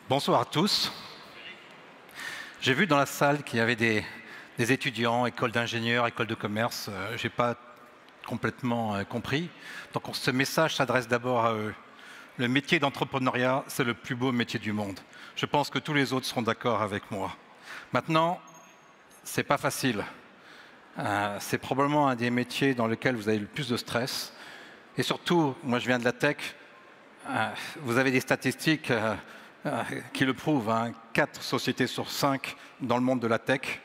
Bonsoir à tous. J'ai vu dans la salle qu'il y avait des étudiants, école d'ingénieurs, école de commerce. Je n'ai pas complètement compris. Donc ce message s'adresse d'abord à eux. Le métier d'entrepreneuriat, c'est le plus beau métier du monde. Je pense que tous les autres seront d'accord avec moi. Maintenant, ce n'est pas facile. C'est probablement un des métiers dans lesquels vous avez le plus de stress. Et surtout, moi je viens de la tech, vous avez des statistiques qui le prouvent. 4 sociétés sur 5 dans le monde de la tech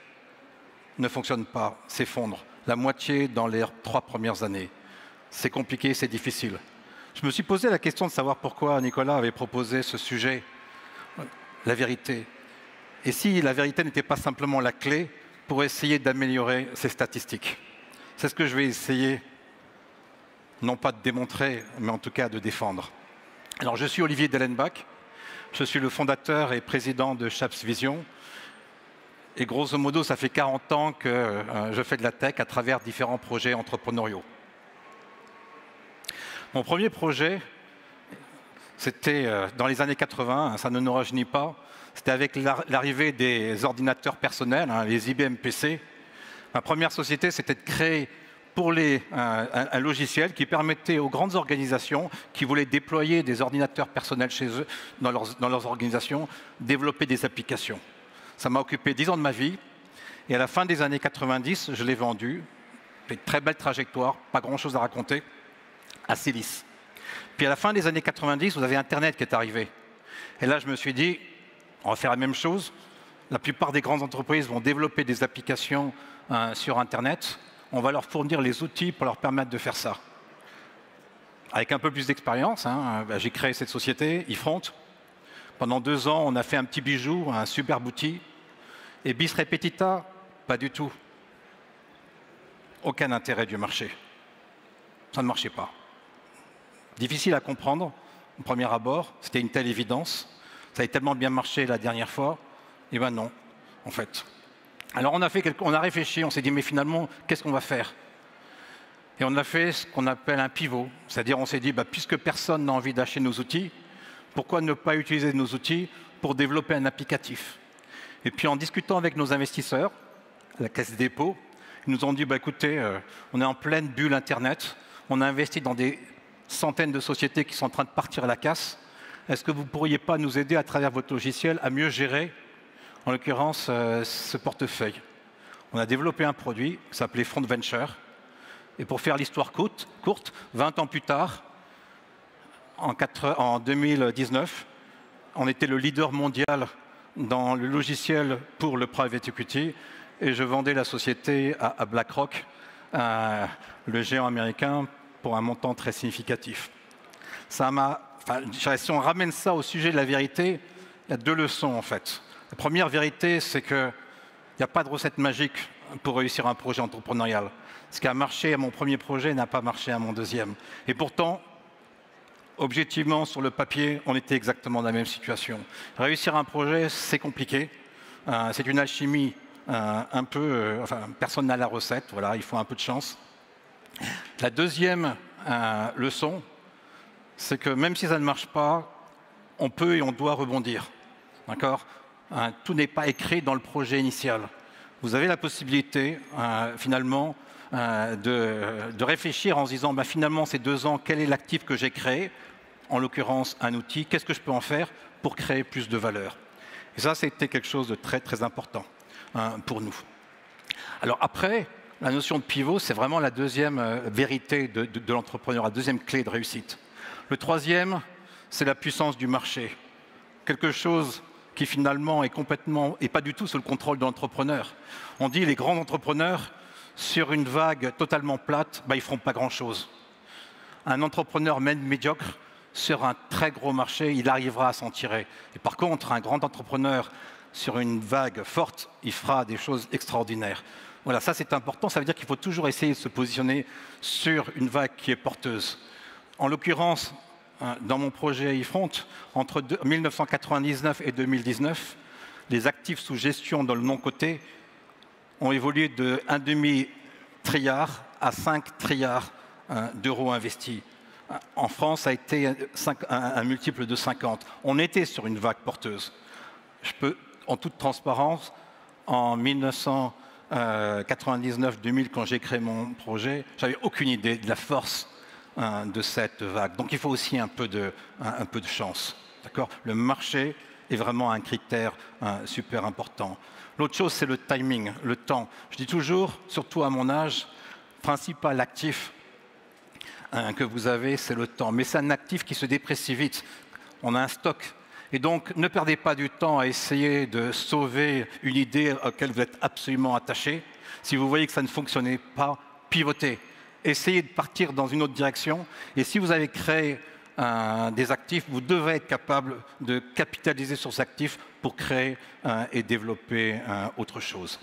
ne fonctionnent pas, s'effondrent. La moitié dans les 3 premières années. C'est compliqué, c'est difficile. Je me suis posé la question de savoir pourquoi Nicolas avait proposé ce sujet, la vérité. Et si la vérité n'était pas simplement la clé pour essayer d'améliorer ces statistiques. C'est ce que je vais essayer, non pas de démontrer, mais en tout cas de défendre. Alors, je suis Olivier Dellenbach, je suis le fondateur et président de Chaps Vision. Et grosso modo, ça fait 40 ans que je fais de la tech à travers différents projets entrepreneuriaux. Mon premier projet, c'était dans les années 80, ça ne nous rajeunit pas. C'était avec l'arrivée des ordinateurs personnels, les IBM PC. Ma première société, c'était de créer pour un logiciel qui permettait aux grandes organisations qui voulaient déployer des ordinateurs personnels chez eux, dans leurs organisations, développer des applications. Ça m'a occupé 10 ans de ma vie. Et à la fin des années 90, je l'ai vendu. Une très belle trajectoire, pas grand-chose à raconter, à Célis. Puis à la fin des années 90, vous avez Internet qui est arrivé. Et là, je me suis dit, on va faire la même chose. La plupart des grandes entreprises vont développer des applications sur Internet. On va leur fournir les outils pour leur permettre de faire ça. Avec un peu plus d'expérience, j'ai créé cette société, eFront. Pendant 2 ans, on a fait un petit bijou, un superbe outil. Et bis repetita, pas du tout. Aucun intérêt du marché. Ça ne marchait pas. Difficile à comprendre, au premier abord, c'était une telle évidence. Ça avait tellement bien marché la dernière fois. Et ben non, en fait. Alors on a réfléchi, on s'est dit mais finalement, qu'est-ce qu'on va faire? Et on a fait ce qu'on appelle un pivot. C'est-à-dire on s'est dit, puisque personne n'a envie d'acheter nos outils, pourquoi ne pas utiliser nos outils pour développer un applicatif? Et puis en discutant avec nos investisseurs, la Caisse des dépôts, ils nous ont dit, écoutez, on est en pleine bulle Internet, on a investi dans des centaines de sociétés qui sont en train de partir à la casse. Est-ce que vous ne pourriez pas nous aider à travers votre logiciel à mieux gérer, en l'occurrence, ce portefeuille? On a développé un produit qui s'appelait Front Venture. Et pour faire l'histoire courte, 20 ans plus tard, en 2019, on était le leader mondial dans le logiciel pour le private equity. Et je vendais la société à BlackRock, le géant américain, pour un montant très significatif. Si on ramène ça au sujet de la vérité, il y a 2 leçons en fait. La première vérité, c'est qu'il n'y a pas de recette magique pour réussir un projet entrepreneurial. Ce qui a marché à mon premier projet n'a pas marché à mon deuxième. Et pourtant, objectivement, sur le papier, on était exactement dans la même situation. Réussir un projet, c'est compliqué. C'est une alchimie personne n'a la recette. Voilà, il faut un peu de chance. La deuxième leçon, c'est que même si ça ne marche pas, on peut et on doit rebondir. D'accord ? Tout n'est pas écrit dans le projet initial. Vous avez la possibilité, finalement, de réfléchir en se disant, finalement, ces 2 ans, quel est l'actif que j'ai créé? En l'occurrence, un outil. Qu'est-ce que je peux en faire pour créer plus de valeur? Et ça, c'était quelque chose de très, très important pour nous. Alors après, la notion de pivot, c'est vraiment la deuxième vérité de l'entrepreneur, la deuxième clé de réussite. Le troisième, c'est la puissance du marché. Quelque chose qui finalement est complètement, et pas du tout sous le contrôle de l'entrepreneur. On dit les grands entrepreneurs, sur une vague totalement plate, ils ne feront pas grand-chose. Un entrepreneur même médiocre, sur un très gros marché, il arrivera à s'en tirer. Et par contre, un grand entrepreneur, sur une vague forte, il fera des choses extraordinaires. Voilà, ça c'est important, ça veut dire qu'il faut toujours essayer de se positionner sur une vague qui est porteuse. En l'occurrence, dans mon projet eFront, entre 1999 et 2019, les actifs sous gestion dans le non-coté ont évolué de 1,5 trilliard à 5 trilliards d'euros investis. En France, ça a été un multiple de 50. On était sur une vague porteuse. Je peux, en toute transparence, en 1999-2000, quand j'ai créé mon projet, j'avais aucune idée de la force de cette vague. Donc il faut aussi un peu de chance. Le marché est vraiment un critère super important. L'autre chose, c'est le timing, le temps. Je dis toujours, surtout à mon âge, principal actif que vous avez, c'est le temps. Mais c'est un actif qui se déprécie vite. On a un stock. Et donc, ne perdez pas du temps à essayer de sauver une idée à laquelle vous êtes absolument attaché. Si vous voyez que ça ne fonctionnait pas, pivotez. Essayez de partir dans une autre direction. Et si vous avez créé des actifs, vous devez être capable de capitaliser sur ces actifs pour créer et développer autre chose.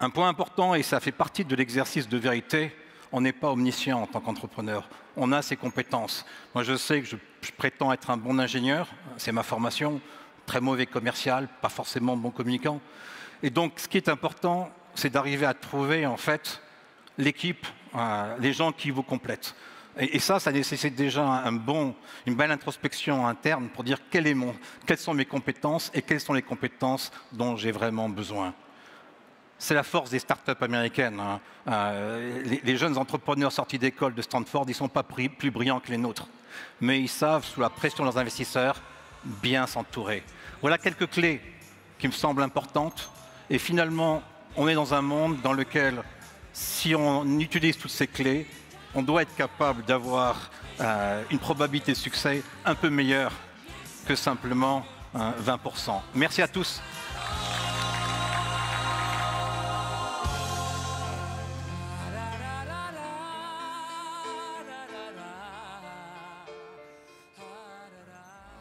Un point important, et ça fait partie de l'exercice de vérité, on n'est pas omniscient en tant qu'entrepreneur. On a ses compétences. Moi, je sais que je prétends être un bon ingénieur, c'est ma formation, très mauvais commercial, pas forcément bon communicant. Et donc, ce qui est important, c'est d'arriver à trouver, en fait, l'équipe, les gens qui vous complètent. Et ça nécessite déjà une belle introspection interne pour dire quelles sont mes compétences et quelles sont les compétences dont j'ai vraiment besoin. C'est la force des startups américaines. Les jeunes entrepreneurs sortis d'école de Stanford, ils ne sont pas plus brillants que les nôtres. Mais ils savent, sous la pression de leurs investisseurs, bien s'entourer. Voilà quelques clés qui me semblent importantes. Et finalement, on est dans un monde dans lequel, si on utilise toutes ces clés, on doit être capable d'avoir une probabilité de succès un peu meilleure que simplement 20%. Merci à tous.